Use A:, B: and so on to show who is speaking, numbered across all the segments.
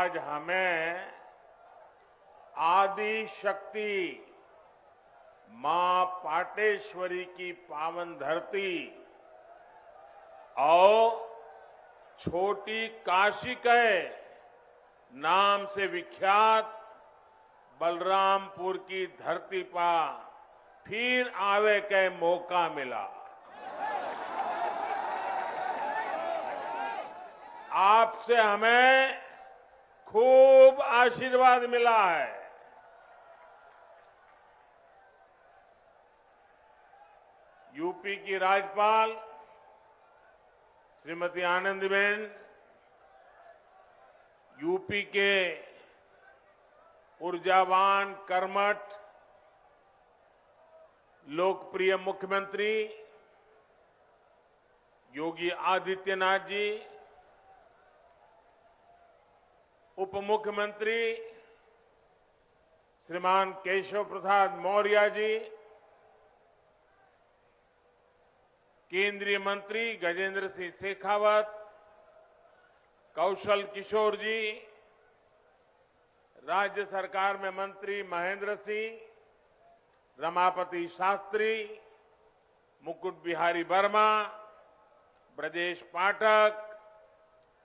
A: आज हमें आदि शक्ति मां पाटेश्वरी की पावन धरती और छोटी काशी के नाम से विख्यात बलरामपुर की धरती पर फिर आवे के मौका मिला। आपसे हमें खूब आशीर्वाद मिला है। यूपी की राज्यपाल श्रीमती आनंदीबेन, यूपी के ऊर्जावान, कर्मठ, लोकप्रिय मुख्यमंत्री योगी आदित्यनाथ जी, उप मुख्यमंत्री श्रीमान केशव प्रसाद मौर्य जी, केंद्रीय मंत्री गजेंद्र सिंह शेखावत, कौशल किशोर जी, राज्य सरकार में मंत्री महेंद्र सिंह, रमापति शास्त्री, मुकुट बिहारी वर्मा, ब्रजेश पाठक,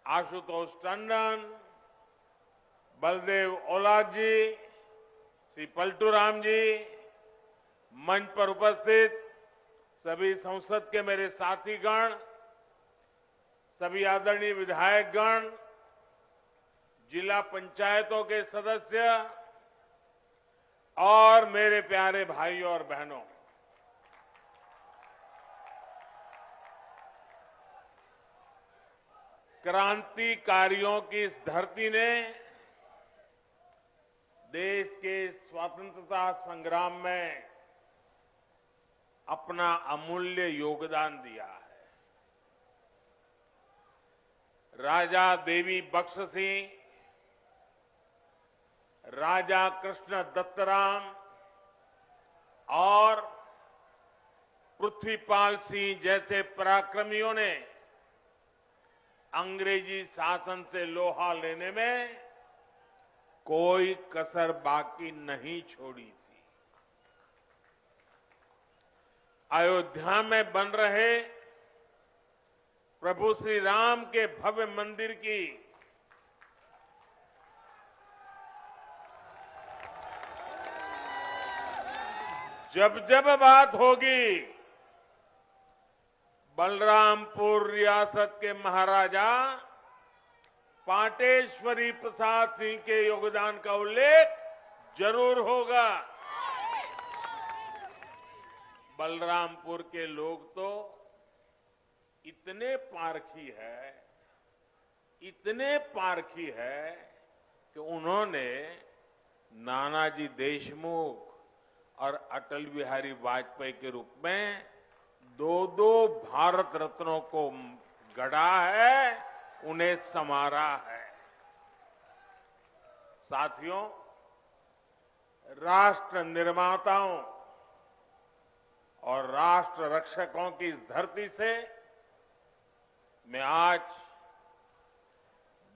A: आशुतोष टंडन, बलदेव औलाद जी, श्री पलटूराम जी, मंच पर उपस्थित सभी संसद के मेरे साथीगण, सभी आदरणीय विधायकगण, जिला पंचायतों के सदस्य और मेरे प्यारे भाइयों और बहनों, क्रांतिकारियों की इस धरती ने देश के स्वतंत्रता संग्राम में अपना अमूल्य योगदान दिया है। राजा देवी बख्श सिंह, राजा कृष्ण दत्तराम और पृथ्वीपाल सिंह जैसे पराक्रमियों ने अंग्रेजी शासन से लोहा लेने में कोई कसर बाकी नहीं छोड़ी थी। अयोध्या में बन रहे प्रभु श्री राम के भव्य मंदिर की जब जब बात होगी, बलरामपुर रियासत के महाराजा पाटेश्वरी प्रसाद सिंह के योगदान का उल्लेख जरूर होगा। बलरामपुर के लोग तो इतने पारखी है कि उन्होंने नानाजी देशमुख और अटल बिहारी वाजपेयी के रूप में दो भारत रत्नों को गढ़ा है, उन्हें संवारा है। साथियों, राष्ट्र निर्माताओं और राष्ट्र रक्षकों की इस धरती से मैं आज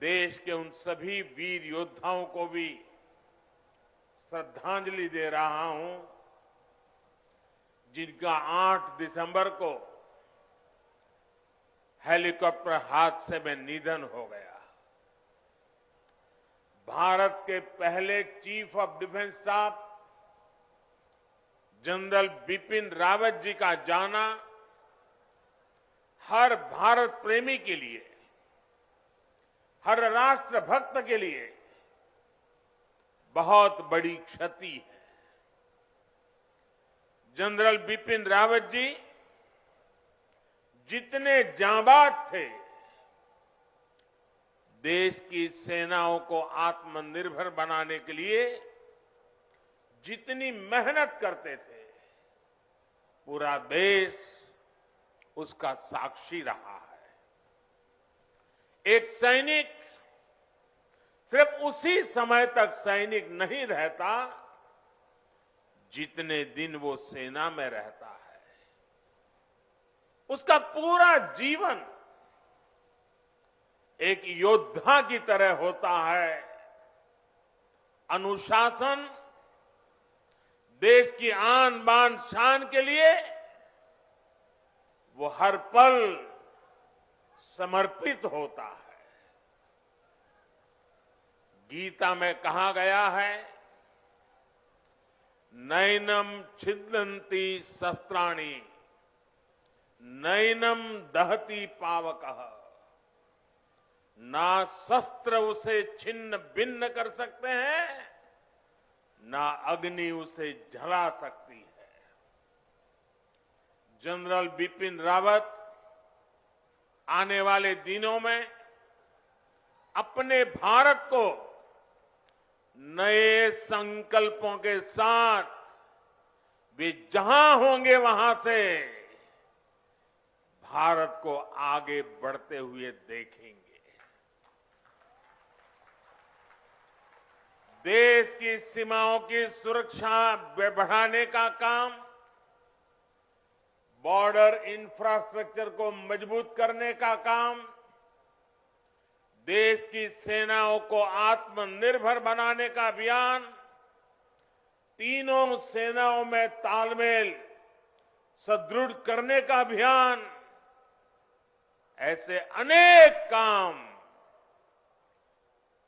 A: देश के उन सभी वीर योद्धाओं को भी श्रद्धांजलि दे रहा हूं जिनका 8 दिसंबर को हेलीकॉप्टर हादसे में निधन हो गया। भारत के पहले chief of defence staff general Bipin Rawat ji का जाना हर भारत प्रेमी के लिए, हर राष्ट्र भक्त के लिए बहुत बड़ी क्षति है। जनरल बिपिन रावत जी जितने जांबाज थे, देश की सेनाओं को आत्मनिर्भर बनाने के लिए जितनी मेहनत करते थे, पूरा देश उसका साक्षी रहा है। एक सैनिक सिर्फ उसी समय तक सैनिक नहीं रहता जितने दिन वो सेना में रहता है। उसका पूरा जीवन एक योद्धा की तरह होता है अनुशासन देश की आन बान शान के लिए वो हर पल समर्पित होता है। गीता में कहा गया है, नैनम छिदन्ति शस्त्राणि नैनम दहति पावकः, ना शस्त्र उसे छिन्न भिन्न कर सकते हैं, ना अग्नि उसे जला सकती है। जनरल बिपिन रावत आने वाले दिनों में अपने भारत को नए संकल्पों के साथ वे जहां होंगे वहां से भारत को आगे बढ़ते हुए देखेंगे। देश की सीमाओं की सुरक्षा बढ़ाने का काम, बॉर्डर इंफ्रास्ट्रक्चर को मजबूत करने का काम, देश की सेनाओं को आत्मनिर्भर बनाने का अभियान, तीनों सेनाओं में तालमेल सुदृढ़ करने का अभियान, ऐसे अनेक काम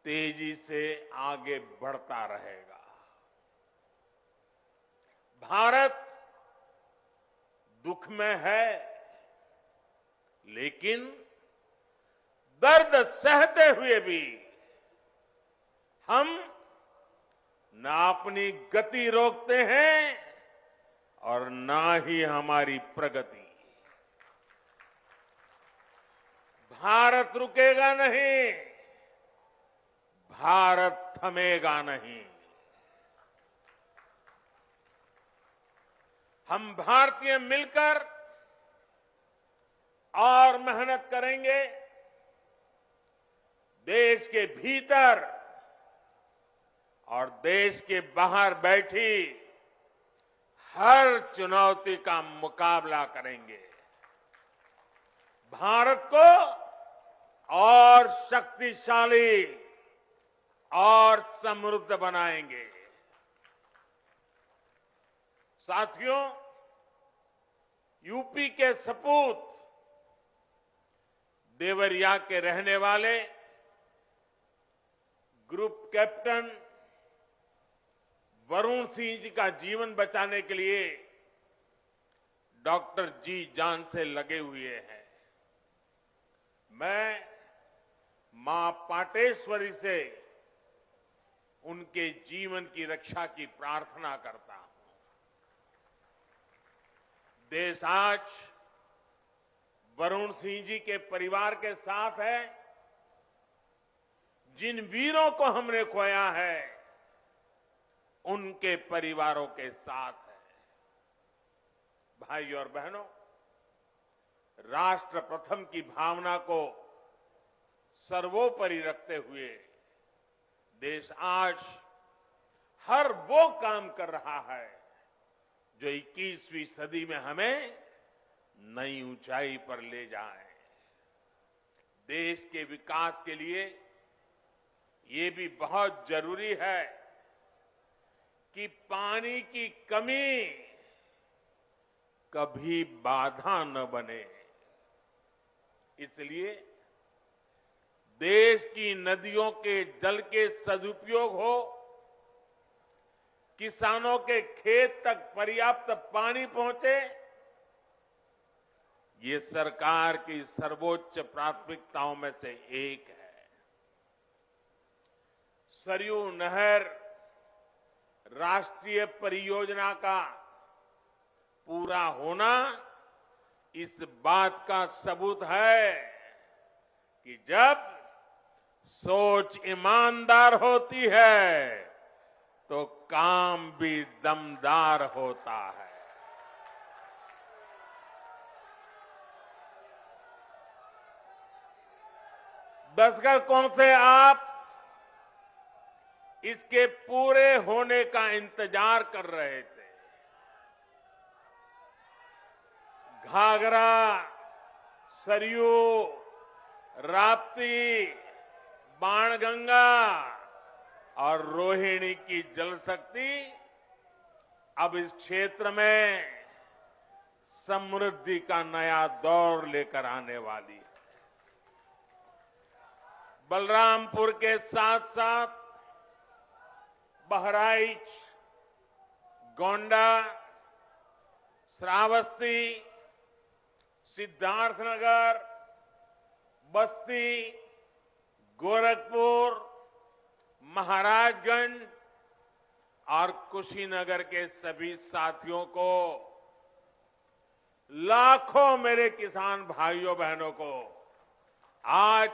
A: तेजी से आगे बढ़ता रहेगा। भारत दुख में है, लेकिन दर्द सहते हुए भी हम ना अपनी गति रोकते हैं और ना ही हमारी प्रगति। भारत रुकेगा नहीं, भारत थमेगा नहीं। हम भारतीय मिलकर और मेहनत करेंगे। देश के भीतर और देश के बाहर बैठी हर चुनौती का मुकाबला करेंगे। भारत को और शक्तिशाली और समृद्ध बनाएंगे। साथियों, यूपी के सपूत देवरिया के रहने वाले ग्रुप कैप्टन वरुण सिंह जी का जीवन बचाने के लिए डॉक्टर जी जान से लगे हुए हैं। मैं मां पाटेश्वरी से उनके जीवन की रक्षा की प्रार्थना करता हूं। देश आज वरुण सिंह जी के परिवार के साथ है। जिन वीरों को हमने खोया है, उनके परिवारों के साथ है। भाई और बहनों, राष्ट्र प्रथम की भावना को सर्वोपरि रखते हुए देश आज हर वो काम कर रहा है जो 21वीं सदी में हमें नई ऊंचाई पर ले जाए। देश के विकास के लिए ये भी बहुत जरूरी है कि पानी की कमी कभी बाधा न बने। इसलिए देश की नदियों के जल के सदुपयोग हो, किसानों के खेत तक पर्याप्त पानी पहुंचे, ये सरकार की सर्वोच्च प्राथमिकताओं में से एक है। सरयू नहर राष्ट्रीय परियोजना का पूरा होना इस बात का सबूत है कि जब सोच ईमानदार होती है तो काम भी दमदार होता है। दशकों से आप इसके पूरे होने का इंतजार कर रहे थे। घाघरा, सरयू, राप्ती, बाणगंगा और रोहिणी की जल शक्ति अब इस क्षेत्र में समृद्धि का नया दौर लेकर आने वाली है। बलरामपुर के साथ साथ बहराइच, गोंडा, श्रावस्ती, सिद्धार्थनगर, बस्ती, गोरखपुर, महाराजगंज और कुशीनगर के सभी साथियों को, लाखों मेरे किसान भाइयों बहनों को आज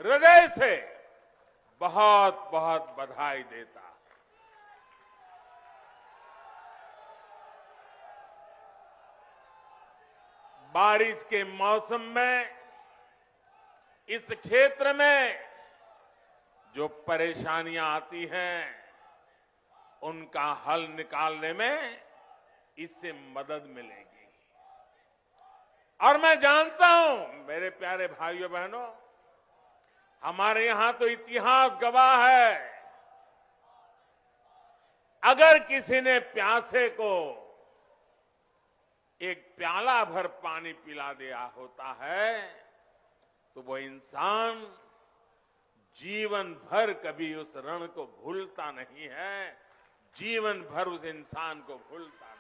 A: हृदय से बहुत बहुत बधाई देता। बारिश के मौसम में इस क्षेत्र में जो परेशानियां आती हैं उनका हल निकालने में इससे मदद मिलेगी। और मैं जानता हूं मेरे प्यारे भाइयों बहनों, हमारे यहां तो इतिहास गवाह है, अगर किसी ने प्यासे को एक प्याला भर पानी पिला दिया होता है तो वो इंसान जीवन भर कभी उस ऋण को भूलता नहीं है, जीवन भर उस इंसान को भूलता नहीं।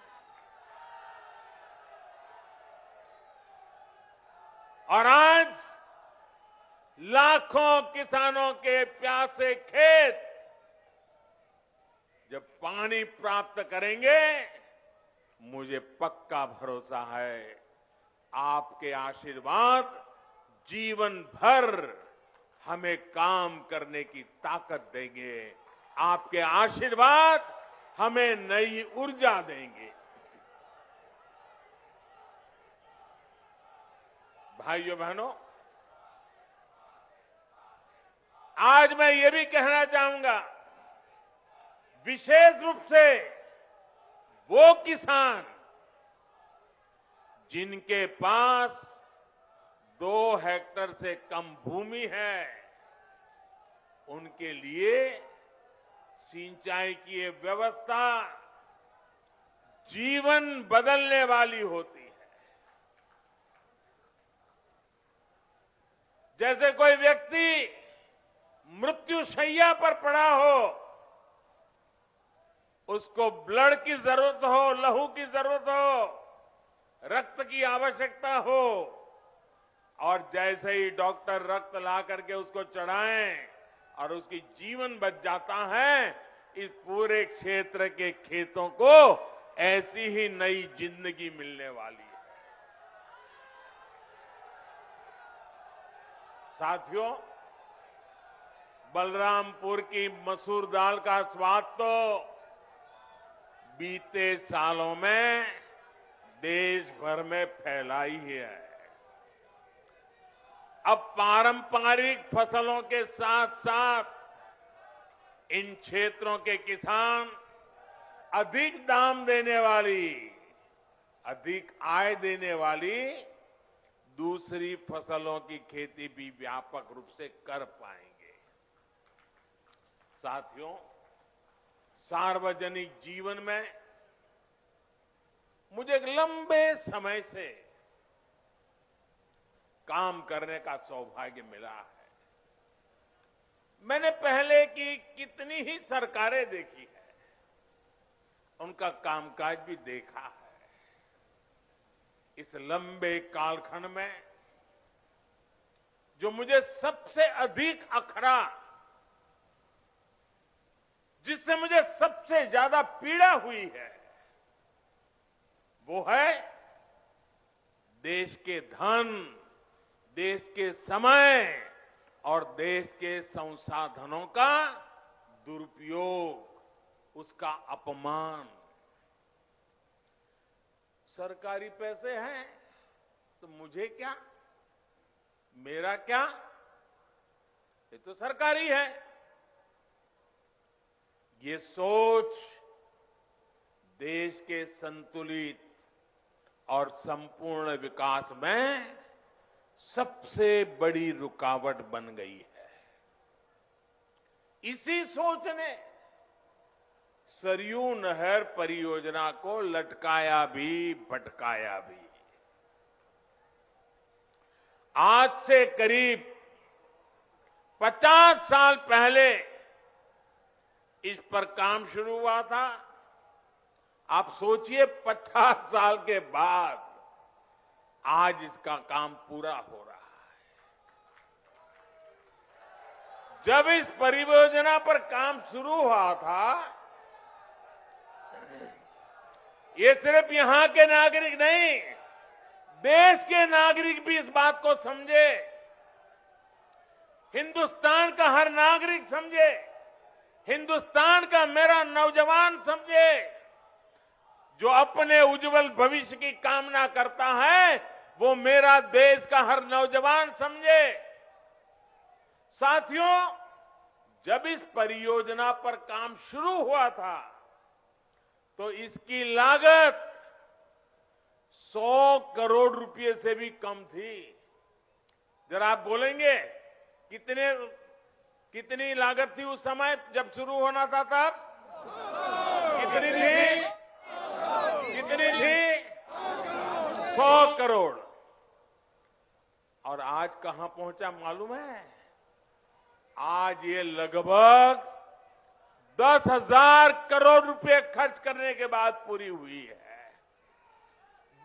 A: और आज लाखों किसानों के प्यासे खेत जब पानी प्राप्त करेंगे, मुझे पक्का भरोसा है आपके आशीर्वाद जीवन भर हमें काम करने की ताकत देंगे। आपके आशीर्वाद हमें नई ऊर्जा देंगे। भाइयों बहनों, आज मैं ये भी कहना चाहूंगा, विशेष रूप से वो किसान जिनके पास 2 हेक्टेयर से कम भूमि है, उनके लिए सिंचाई की ये व्यवस्था जीवन बदलने वाली होती है। जैसे कोई व्यक्ति मृत्युशैया पर पड़ा हो, उसको ब्लड की जरूरत हो, लहू की जरूरत हो, रक्त की आवश्यकता हो, और जैसे ही डॉक्टर रक्त ला करके उसको चढ़ाएं और उसकी जीवन बच जाता है, इस पूरे क्षेत्र के खेतों को ऐसी ही नई जिंदगी मिलने वाली है। साथियों, बलरामपुर की मसूर दाल का स्वाद तो बीते सालों में देश भर में फैला ही है। अब पारंपरिक फसलों के साथ साथ इन क्षेत्रों के किसान अधिक दाम देने वाली, अधिक आय देने वाली दूसरी फसलों की खेती भी व्यापक रूप से कर पाएंगे। साथियों, सार्वजनिक जीवन में मुझे एक लंबे समय से काम करने का सौभाग्य मिला है। मैंने पहले की कितनी ही सरकारें देखी है, उनका कामकाज भी देखा है। इस लंबे कालखंड में जो मुझे सबसे अधिक अखरा, जिससे मुझे सबसे ज्यादा पीड़ा हुई है, वो है देश के धन, देश के समय और देश के संसाधनों का दुरुपयोग, उसका अपमान। सरकारी पैसे हैं तो मुझे क्या, मेरा क्या, ये तो सरकारी है। ये सोच देश के संतुलित और संपूर्ण विकास में सबसे बड़ी रुकावट बन गई है। इसी सोच ने सरयू नहर परियोजना को लटकाया भी भटकाया भी। आज से करीब 50 साल पहले इस पर काम शुरू हुआ था। आप सोचिए 50 साल के बाद आज इसका काम पूरा हो रहा है। जब इस परियोजना पर काम शुरू हुआ था, ये सिर्फ यहां के नागरिक नहीं, देश के नागरिक भी इस बात को समझे, हिंदुस्तान का हर नागरिक समझे, हिंदुस्तान का मेरा नौजवान समझे, जो अपने उज्जवल भविष्य की कामना करता है, वो मेरा देश का हर नौजवान समझे। साथियों, जब इस परियोजना पर काम शुरू हुआ था तो इसकी लागत 100 करोड़ रुपए से भी कम थी। जरा आप बोलेंगे कितनी लागत थी उस समय जब शुरू होना था तब? कितनी थी? कितनी थी? 100 करोड़। और आज कहां पहुंचा मालूम है? आज ये लगभग 10,000 करोड़ रुपए खर्च करने के बाद पूरी हुई है।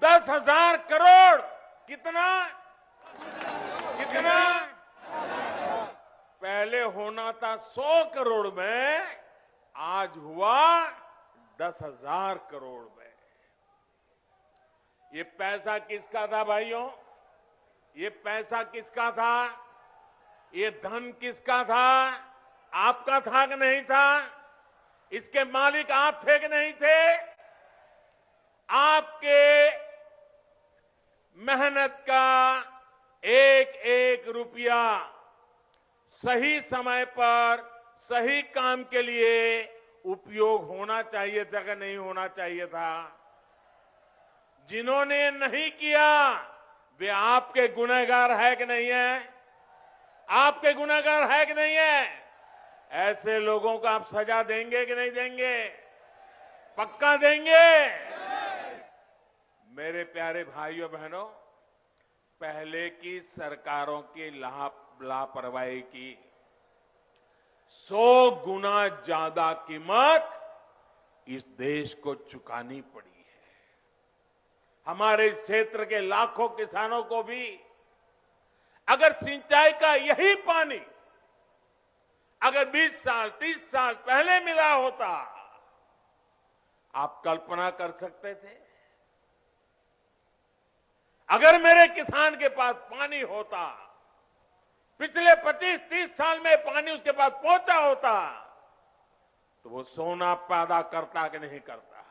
A: 10,000 करोड़। कितना? कितना? पहले होना था 100 करोड़ में, आज हुआ 10,000 करोड़ में। ये पैसा किसका था भाइयों? ये पैसा किसका था? ये धन किसका था? आपका था कि नहीं था? इसके मालिक आप थे कि नहीं थे? आपके मेहनत का एक एक रुपया सही समय पर सही काम के लिए उपयोग होना चाहिए था कि नहीं होना चाहिए था? जिन्होंने नहीं किया वे आपके गुनहगार है कि नहीं है? आपके गुनहगार है कि नहीं है? ऐसे लोगों को आप सजा देंगे कि नहीं देंगे? पक्का देंगे? मेरे प्यारे भाइयों बहनों, पहले की सरकारों की लापरवाही की 100 गुना ज्यादा कीमत इस देश को चुकानी पड़ी है। हमारे इस क्षेत्र के लाखों किसानों को भी अगर सिंचाई का यही पानी अगर 20 साल 30 साल पहले मिला होता, आप कल्पना कर सकते थे? अगर मेरे किसान के पास पानी होता, पिछले 25-30 साल में पानी उसके पास पहुंचा होता, तो वो सोना पैदा करता कि नहीं करता?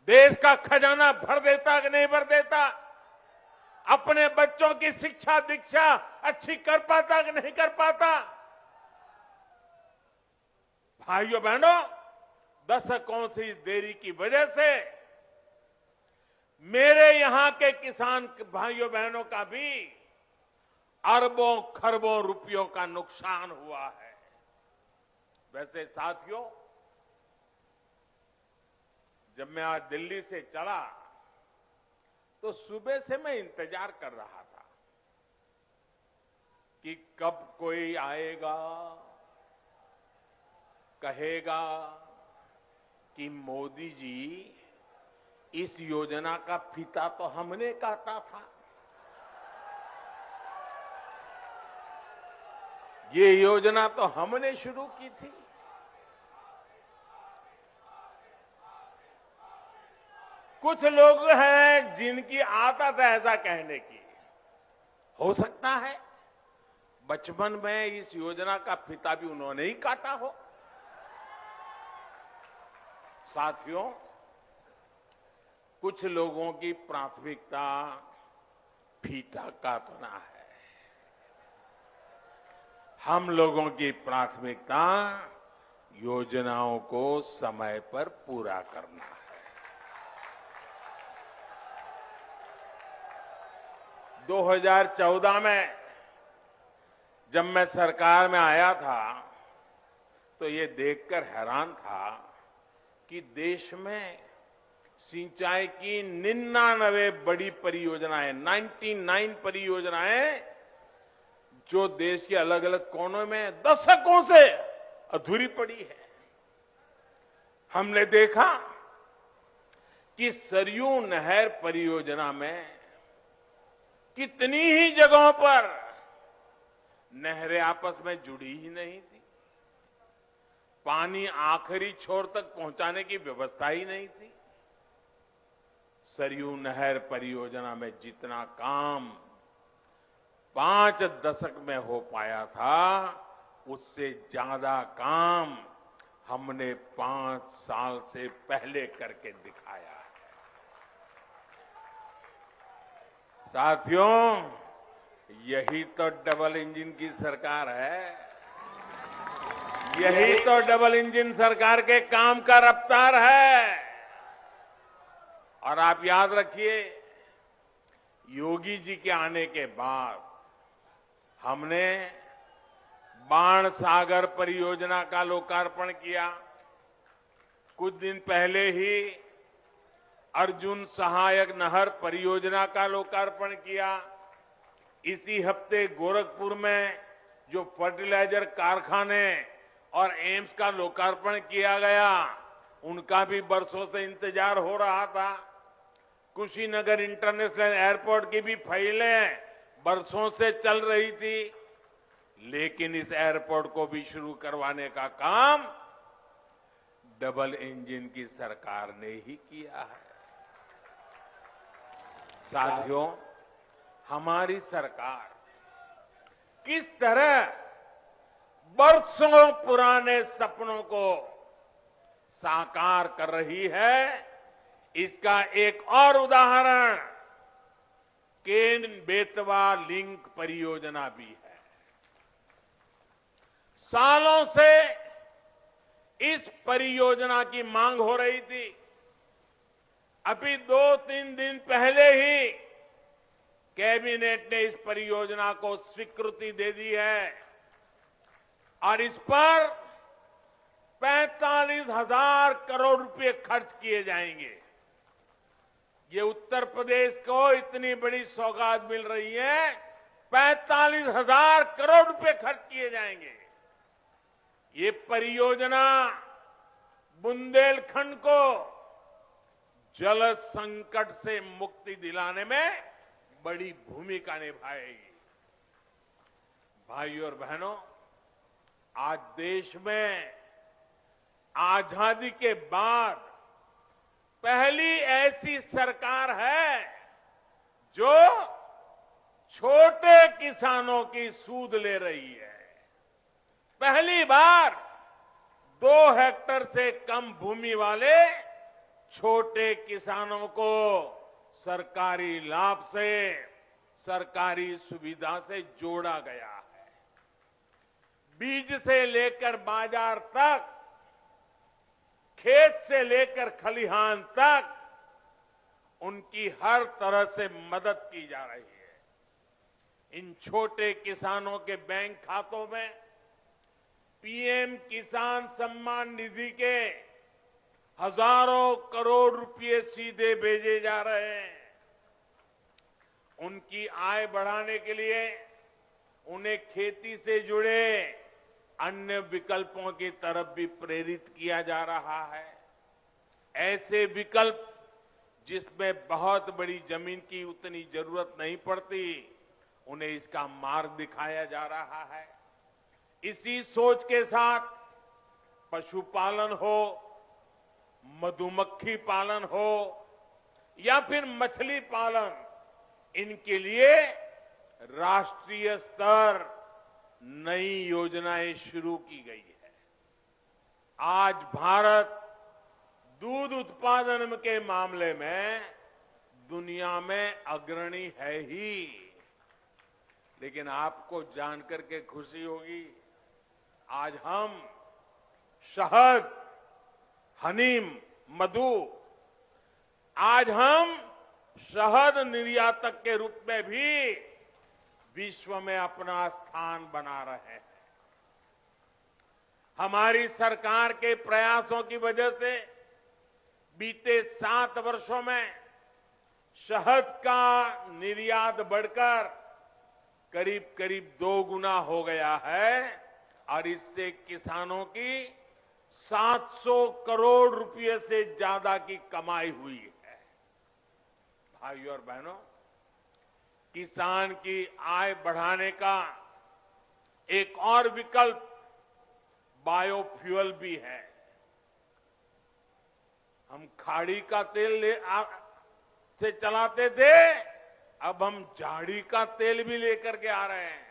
A: देश का खजाना भर देता कि नहीं भर देता? अपने बच्चों की शिक्षा दीक्षा अच्छी कर पाता कि नहीं कर पाता? भाइयों बहनों, दशकों से इस देरी की वजह से मेरे यहां के किसान भाइयों बहनों का भी अरबों खरबों रुपयों का नुकसान हुआ है। वैसे साथियों, जब मैं आज दिल्ली से चला तो सुबह से मैं इंतजार कर रहा था कि कब कोई आएगा, कहेगा कि मोदी जी, इस योजना का फीता तो हमने काटा था, ये योजना तो हमने शुरू की थी। कुछ लोग हैं जिनकी आदत है ऐसा कहने की। हो सकता है बचपन में इस योजना का फीता भी उन्होंने ही काटा हो। साथियों, कुछ लोगों की प्राथमिकता फीता काटना है, हम लोगों की प्राथमिकता योजनाओं को समय पर पूरा करना है। 2014 में जब मैं सरकार में आया था तो ये देखकर हैरान था कि देश में सिंचाई की 99 बड़ी परियोजनाएं, 99 परियोजनाएं जो देश के अलग अलग कोनों में दशकों से अधूरी पड़ी है। हमने देखा कि सरयू नहर परियोजना में कितनी ही जगहों पर नहरें आपस में जुड़ी ही नहीं थी, पानी आखिरी छोर तक पहुंचाने की व्यवस्था ही नहीं थी। सरयू नहर परियोजना में जितना काम 5 दशक में हो पाया था, उससे ज्यादा काम हमने 5 साल से पहले करके दिखाया है। साथियों, यही तो डबल इंजन की सरकार है। यही तो डबल इंजन सरकार के काम का रफ्तार है। और आप याद रखिए, योगी जी के आने के बाद हमने बाण सागर परियोजना का लोकार्पण किया। कुछ दिन पहले ही अर्जुन सहायक नहर परियोजना का लोकार्पण किया। इसी हफ्ते गोरखपुर में जो फर्टिलाइजर कारखाने और एम्स का लोकार्पण किया गया, उनका भी बरसों से इंतजार हो रहा था। कुशीनगर इंटरनेशनल एयरपोर्ट की भी फाइलें बरसों से चल रही थी, लेकिन इस एयरपोर्ट को भी शुरू करवाने का काम डबल इंजन की सरकार ने ही किया है। साथियों, हमारी सरकार किस तरह बरसों पुराने सपनों को साकार कर रही है, इसका एक और उदाहरण केन बेतवा लिंक परियोजना भी है। सालों से इस परियोजना की मांग हो रही थी। अभी 2-3 दिन पहले ही कैबिनेट ने इस परियोजना को स्वीकृति दे दी है और इस पर 45,000 करोड़ रुपए खर्च किए जाएंगे। ये उत्तर प्रदेश को इतनी बड़ी सौगात मिल रही है, 45,000 करोड़ रुपए खर्च किए जाएंगे। ये परियोजना बुंदेलखंड को जल संकट से मुक्ति दिलाने में बड़ी भूमिका निभाएगी। भाइयों और बहनों, आज देश में आजादी के बाद पहली ऐसी सरकार है जो छोटे किसानों की सूद ले रही है। पहली बार 2 हेक्टेयर से कम भूमि वाले छोटे किसानों को सरकारी लाभ से, सरकारी सुविधा से जोड़ा गया है। बीज से लेकर बाजार तक, खेत से लेकर खलिहान तक उनकी हर तरह से मदद की जा रही है। इन छोटे किसानों के बैंक खातों में पीएम किसान सम्मान निधि के हजारों करोड़ रुपए सीधे भेजे जा रहे हैं। उनकी आय बढ़ाने के लिए उन्हें खेती से जुड़े अन्य विकल्पों की तरफ भी प्रेरित किया जा रहा है। ऐसे विकल्प जिसमें बहुत बड़ी जमीन की उतनी जरूरत नहीं पड़ती, उन्हें इसका मार्ग दिखाया जा रहा है। इसी सोच के साथ पशुपालन हो, मधुमक्खी पालन हो या फिर मछली पालन, इनके लिए राष्ट्रीय स्तर नई योजनाएं शुरू की गई है। आज भारत दूध उत्पादन के मामले में दुनिया में अग्रणी है ही, लेकिन आपको जानकर के खुशी होगी, आज हम शहद, हनी, मधु, आज हम शहद निर्यातक के रूप में भी विश्व में अपना स्थान बना रहे हैं। हमारी सरकार के प्रयासों की वजह से बीते 7 वर्षों में शहद का निर्यात बढ़कर करीब करीब 2 गुना हो गया है और इससे किसानों की 700 करोड़ रुपए से ज्यादा की कमाई हुई है। भाइयों और बहनों, किसान की आय बढ़ाने का एक और विकल्प बायोफ्यूल भी है। हम खाड़ी का तेल से चलाते थे, अब हम झाड़ी का तेल भी लेकर के आ रहे हैं।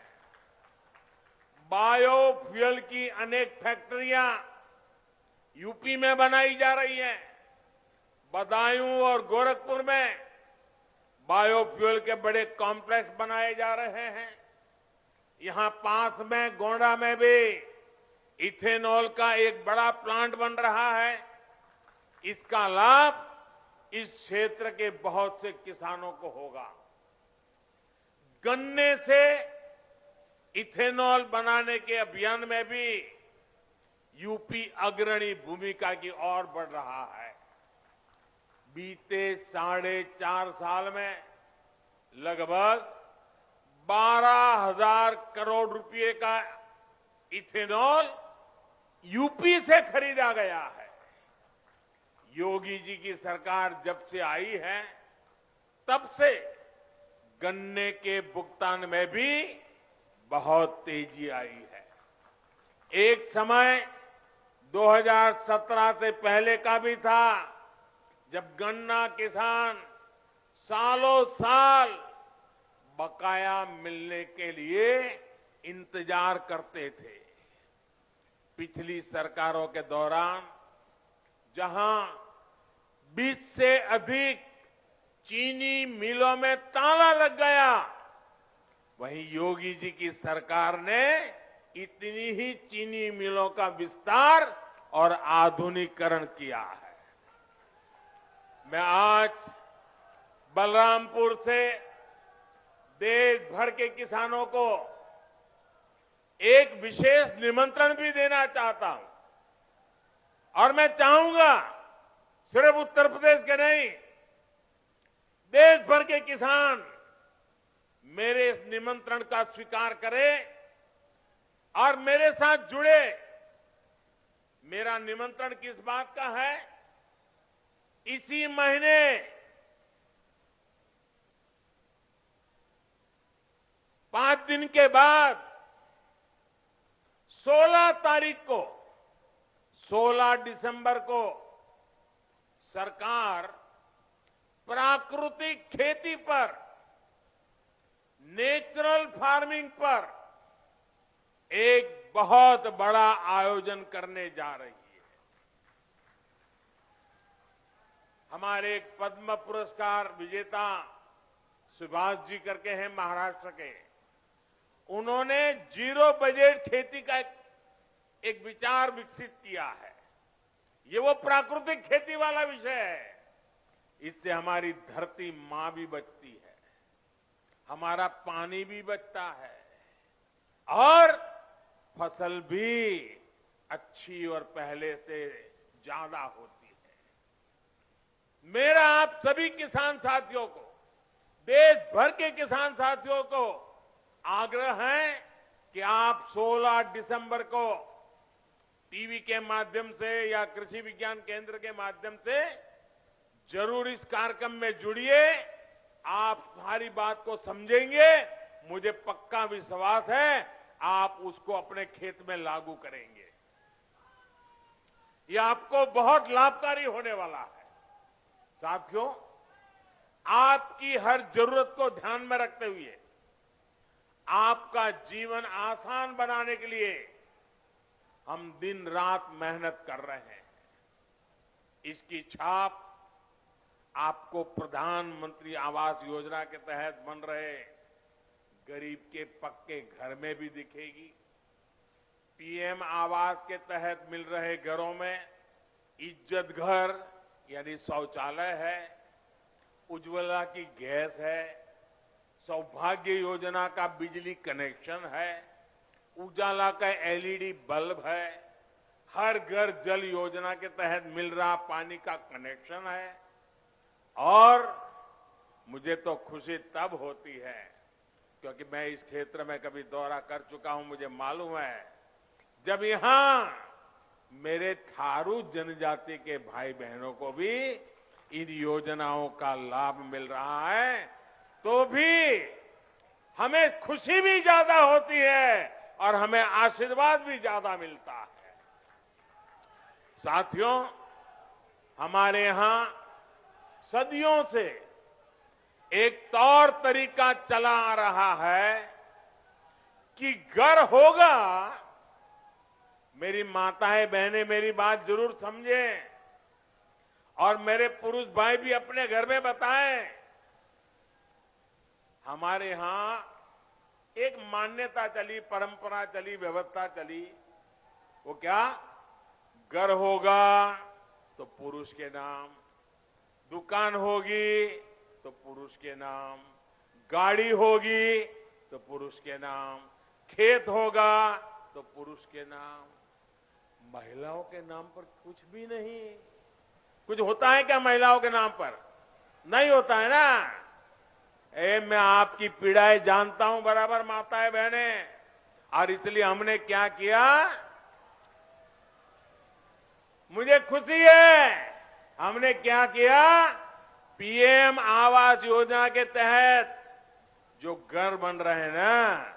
A: बायोफ्यूल की अनेक फैक्ट्रियां यूपी में बनाई जा रही हैं। बदायूं और गोरखपुर में बायोफ्यूल के बड़े कॉम्प्लेक्स बनाए जा रहे हैं। यहां पास में गोंडा में भी इथेनॉल का एक बड़ा प्लांट बन रहा है। इसका लाभ इस क्षेत्र के बहुत से किसानों को होगा। गन्ने से इथेनॉल बनाने के अभियान में भी यूपी अग्रणी भूमिका की ओर बढ़ रहा है। बीते 4.5 साल में लगभग 12,000 करोड़ रुपए का इथेनॉल यूपी से खरीदा गया है। योगी जी की सरकार जब से आई है, तब से गन्ने के भुगतान में भी बहुत तेजी आई है। एक समय 2017 से पहले का भी था, जब गन्ना किसान सालों साल बकाया मिलने के लिए इंतजार करते थे। पिछली सरकारों के दौरान जहां 20 से अधिक चीनी मिलों में ताला लग गया, वहीं योगी जी की सरकार ने इतनी ही चीनी मिलों का विस्तार और आधुनिकीकरण किया है। मैं आज बलरामपुर से देश भर के किसानों को एक विशेष निमंत्रण भी देना चाहता हूं और मैं चाहूंगा सिर्फ उत्तर प्रदेश के नहीं, देश भर के किसान मेरे इस निमंत्रण का स्वीकार करें और मेरे साथ जुड़े। मेरा निमंत्रण किस बात का है? इसी महीने 5 दिन के बाद 16 तारीख को, 16 दिसंबर को सरकार प्राकृतिक खेती पर, नेचुरल फार्मिंग पर एक बहुत बड़ा आयोजन करने जा रही है। हमारे एक पद्म पुरस्कार विजेता सुभाष जी करके हैं महाराष्ट्र के, उन्होंने जीरो बजट खेती का एक विचार विकसित किया है। ये वो प्राकृतिक खेती वाला विषय है। इससे हमारी धरती मां भी बचती है, हमारा पानी भी बचता है और फसल भी अच्छी और पहले से ज्यादा होती है। मेरा आप सभी किसान साथियों को, देश भर के किसान साथियों को आग्रह है कि आप 16 दिसंबर को टीवी के माध्यम से या कृषि विज्ञान केंद्र के माध्यम से जरूर इस कार्यक्रम में जुड़िए। आप हमारी बात को समझेंगे, मुझे पक्का विश्वास है आप उसको अपने खेत में लागू करेंगे। यह आपको बहुत लाभकारी होने वाला है। साथियों, आपकी हर जरूरत को ध्यान में रखते हुए आपका जीवन आसान बनाने के लिए हम दिन रात मेहनत कर रहे हैं। इसकी छाप आपको प्रधानमंत्री आवास योजना के तहत बन रहे गरीब के पक्के घर में भी दिखेगी। पीएम आवास के तहत मिल रहे घरों में इज्जत घर यानी शौचालय है, उज्ज्वला की गैस है, सौभाग्य योजना का बिजली कनेक्शन है, उजाला का एलईडी बल्ब है, हर घर जल योजना के तहत मिल रहा पानी का कनेक्शन है। और मुझे तो खुशी तब होती है क्योंकि मैं इस क्षेत्र में कभी दौरा कर चुका हूं, मुझे मालूम है जब यहां मेरे थारू जनजाति के भाई बहनों को भी इन योजनाओं का लाभ मिल रहा है तो भी हमें खुशी भी ज्यादा होती है और हमें आशीर्वाद भी ज्यादा मिलता है। साथियों, हमारे यहां सदियों से एक तौर तरीका चला आ रहा है कि घर होगा, मेरी माताएं बहनें मेरी बात जरूर समझें और मेरे पुरुष भाई भी अपने घर में बताएं। हमारे यहां एक मान्यता चली, परंपरा चली, व्यवस्था चली। वो क्या? घर होगा तो पुरुष के नाम, दुकान होगी तो पुरुष के नाम, गाड़ी होगी तो पुरुष के नाम, खेत होगा तो पुरुष के नाम, महिलाओं के नाम पर कुछ भी नहीं। कुछ होता है क्या महिलाओं के नाम पर? नहीं होता है ना। मैं आपकी पीड़ाएं जानता हूं बराबर माताएं बहनें, और इसलिए हमने क्या किया, मुझे खुशी है, हमने क्या किया, पीएम आवास योजना के तहत जो घर बन रहे हैं ना,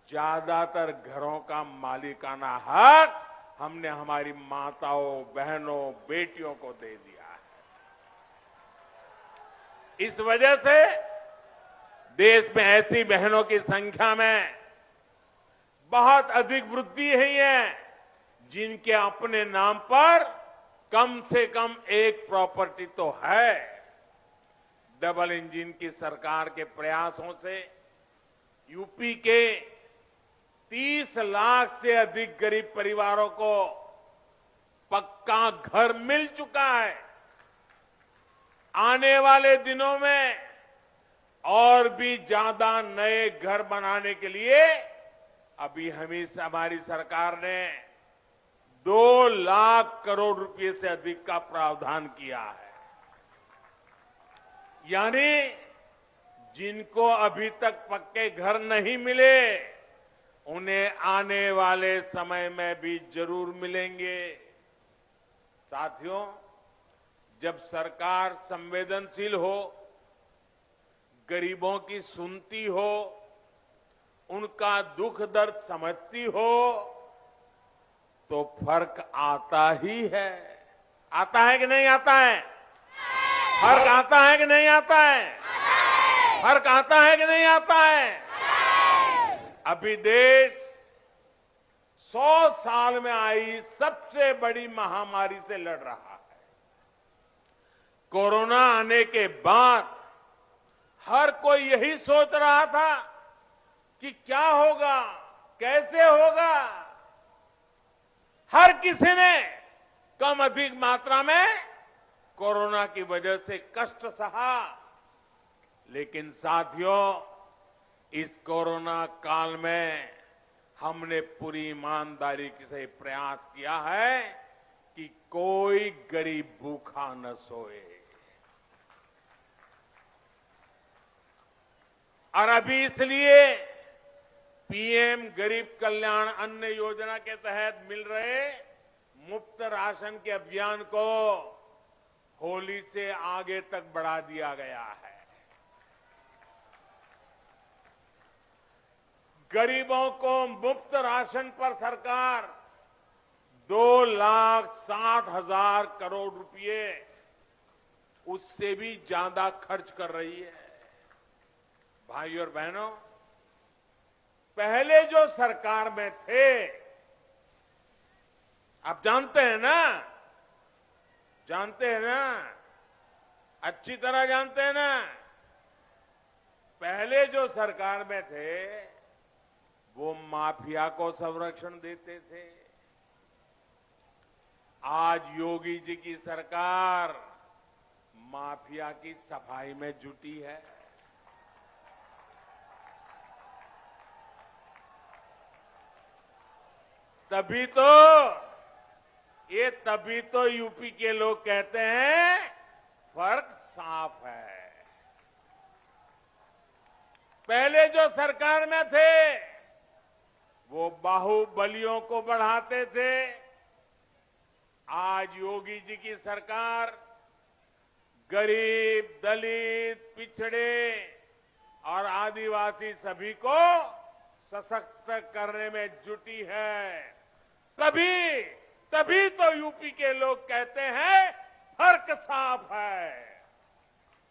A: ज्यादातर घरों का मालिकाना हक हमने हमारी माताओं, बहनों, बेटियों को दे दिया है। इस वजह से देश में ऐसी बहनों की संख्या में बहुत अधिक वृद्धि हुई है जिनके अपने नाम पर कम से कम एक प्रॉपर्टी तो है। डबल इंजन की सरकार के प्रयासों से यूपी के 30 लाख से अधिक गरीब परिवारों को पक्का घर मिल चुका है। आने वाले दिनों में और भी ज्यादा नए घर बनाने के लिए अभी हमारी सरकार ने 2 लाख करोड़ रुपए से अधिक का प्रावधान किया है। यानी जिनको अभी तक पक्के घर नहीं मिले उन्हें आने वाले समय में भी जरूर मिलेंगे। साथियों, जब सरकार संवेदनशील हो, गरीबों की सुनती हो, उनका दुख दर्द समझती हो तो फर्क आता ही है। आता है कि नहीं आता है? फर्क आता है कि नहीं आता है? फर्क आता है कि नहीं आता है? अभी देश 100 साल में आई सबसे बड़ी महामारी से लड़ रहा है। कोरोना आने के बाद हर कोई यही सोच रहा था कि क्या होगा, कैसे होगा। हर किसी ने कम अधिक मात्रा में कोरोना की वजह से कष्ट सहा, लेकिन साथियों, इस कोरोना काल में हमने पूरी ईमानदारी से प्रयास किया है कि कोई गरीब भूखा न सोए। और अभी इसलिए पीएम गरीब कल्याण अन्न योजना के तहत मिल रहे मुफ्त राशन के अभियान को होली से आगे तक बढ़ा दिया गया है। गरीबों को मुफ्त राशन पर सरकार 2,60,000 करोड़ रुपए, उससे भी ज्यादा खर्च कर रही है। भाइयों और बहनों, पहले जो सरकार में थे, आप जानते हैं ना, अच्छी तरह जानते हैं ना, पहले जो सरकार में थे वो माफिया को संरक्षण देते थे। आज योगी जी की सरकार माफिया की सफाई में जुटी है। तभी तो यूपी के लोग कहते हैं फर्क साफ है। पहले जो सरकार में थे वो बाहुबलियों को बढ़ाते थे। आज योगी जी की सरकार गरीब, दलित, पिछड़े और आदिवासी सभी को सशक्त करने में जुटी है। तभी तो यूपी के लोग कहते हैं फर्क साफ है।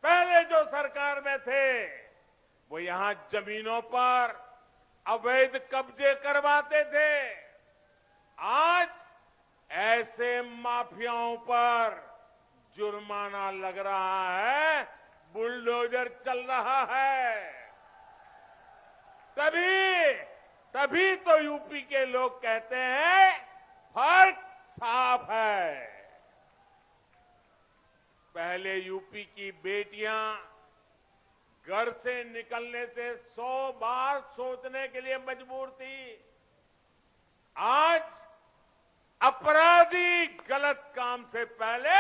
A: पहले जो सरकार में थे वो यहां जमीनों पर अवैध कब्जे करवाते थे। आज ऐसे माफियाओं पर जुर्माना लग रहा है, बुलडोजर चल रहा है। तभी तो यूपी के लोग कहते हैं फर्क साफ है। पहले यूपी की बेटियां घर से निकलने से 100 बार सोचने के लिए मजबूर थी। आज अपराधी गलत काम से पहले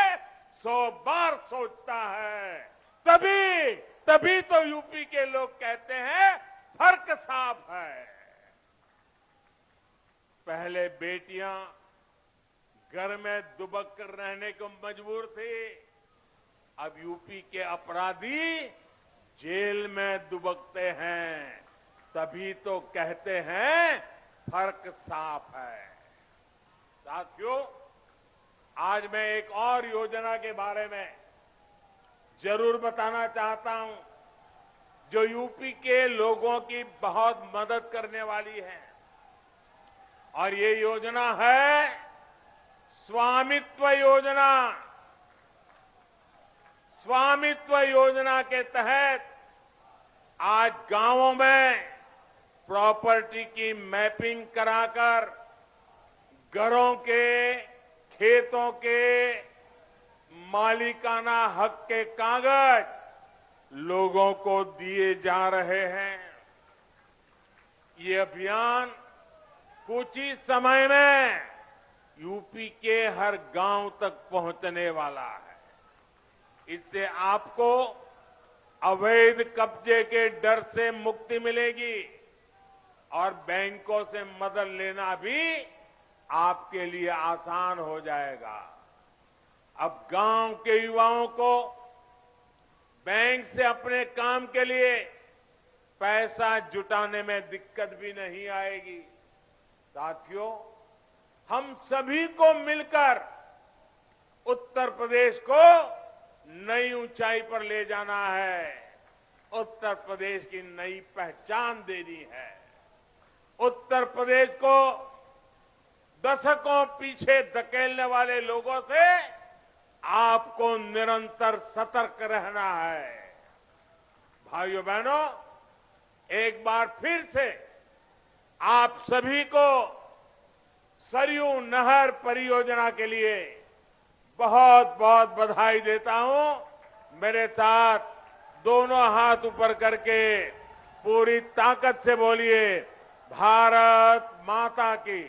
A: 100 बार सोचता है। तभी तो यूपी के लोग कहते हैं फर्क साफ है। पहले बेटियां घर में दुबक कर रहने को मजबूर थी। अब यूपी के अपराधी जेल में दुबकते हैं। तभी तो कहते हैं फर्क साफ है। साथियों, आज मैं एक और योजना के बारे में जरूर बताना चाहता हूं जो यूपी के लोगों की बहुत मदद करने वाली है। और ये योजना है स्वामित्व योजना। स्वामित्व योजना के तहत आज गांवों में प्रॉपर्टी की मैपिंग कराकर घरों के, खेतों के मालिकाना हक के कागज लोगों को दिए जा रहे हैं। ये अभियान कुछ ही समय में यूपी के हर गांव तक पहुंचने वाला है। इससे आपको अवैध कब्जे के डर से मुक्ति मिलेगी और बैंकों से मदद लेना भी आपके लिए आसान हो जाएगा। अब गांव के युवाओं को बैंक से अपने काम के लिए पैसा जुटाने में दिक्कत भी नहीं आएगी। साथियों, हम सभी को मिलकर उत्तर प्रदेश को नई ऊंचाई पर ले जाना है। उत्तर प्रदेश की नई पहचान देनी है। उत्तर प्रदेश को दशकों पीछे धकेलने वाले लोगों से आपको निरंतर सतर्क रहना है। भाइयों बहनों, एक बार फिर से आप सभी को सरयू नहर परियोजना के लिए बहुत बहुत बधाई देता हूं। मेरे साथ दोनों हाथ ऊपर करके पूरी ताकत से बोलिए, भारत माता की।